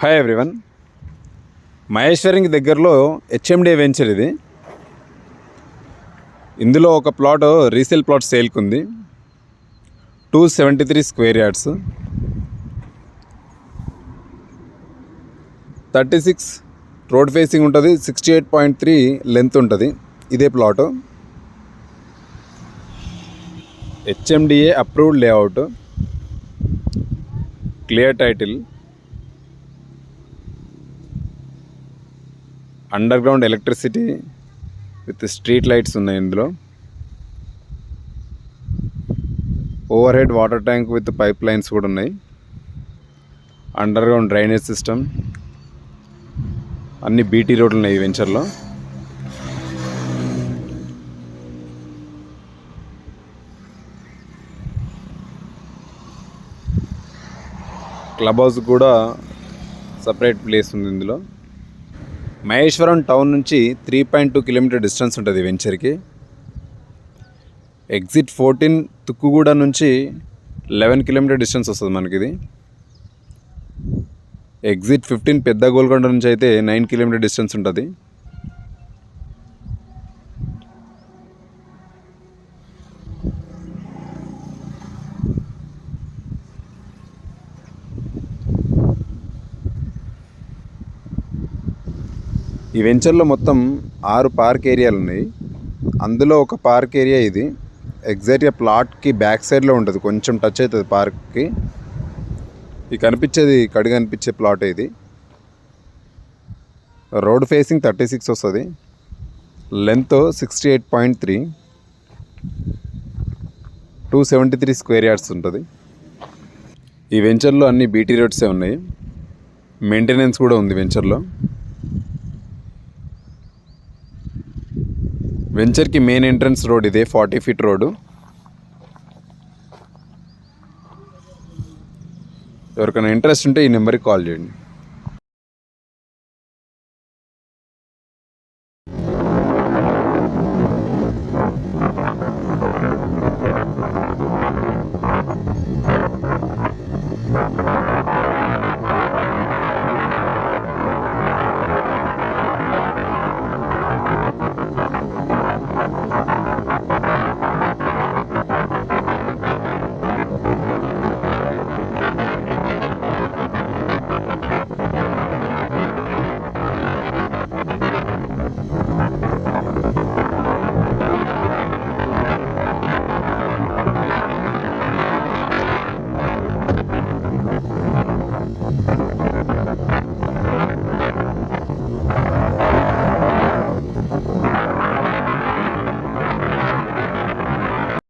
Hi everyone. మహేశ్వరంకి దగ్గరలో HMD venture ఇది. ఇందులో ఒక ప్లాట్ రీసేల్ ప్లాట్ సేల్కి ఉంది. 273 స్క్వేర్ యార్డ్స్, 36 రోడ్ ఫేసింగ్ ఉంటుంది, 68.3 లెంత్ ఉంటుంది. ఇదే plot HMDA approved layout, clear title, underground electricity with street lights ఉన్నాయి. ఇందులో overhead water tank with pipelines కూడా ఉన్నాయి. అండర్ గ్రౌండ్ డ్రైనేజ్ సిస్టమ్, అన్ని బీటీ రోడ్లు ఉన్నాయి ఈ వెంచర్లో. క్లబ్ హౌస్ కూడా సపరేట్ ప్లేస్ ఉంది ఇందులో. మహేశ్వరం టౌన్ నుంచి 3.2 కిలోమీటర్ డిస్టెన్స్ ఉంటుంది వెంచర్కి. ఎగ్జిట్ 14 తుక్కుగూడ నుంచి 11 కిలోమీటర్ డిస్టెన్స్ వస్తుంది మనకి ఇది. ఎగ్జిట్ 15 పెద్ద గోల్కొండ నుంచి అయితే 9 కిలోమీటర్ డిస్టెన్స్ ఉంటుంది. ఈ వెంచర్లో మొత్తం 6 పార్క్ ఏరియాలు ఉన్నాయి. అందులో ఒక పార్క్ ఏరియా ఇది. ఎగ్జాక్ట్గా ప్లాట్కి బ్యాక్ సైడ్లో ఉంటుంది, కొంచెం టచ్ అవుతుంది పార్క్కి. ఇది కనిపించేది కడిగా కనిపించే ప్లాట్ ఇది. రోడ్ ఫేసింగ్ 36 వస్తుంది, లెంత్ 68.3, 273 స్క్వేర్ యార్డ్స్ ఉంటుంది. ఈ వెంచర్లో అన్ని బీటీ రోడ్సే ఉన్నాయి, మెయింటెనెన్స్ కూడా ఉంది వెంచర్లో. వెంచర్కి మెయిన్ ఎంట్రన్స్ రోడ్ ఇదే, 40 ఫీట్ రోడ్డు. ఎవరికైనా ఇంట్రెస్ట్ ఉంటే ఈ నెంబర్కి కాల్ చేయండి.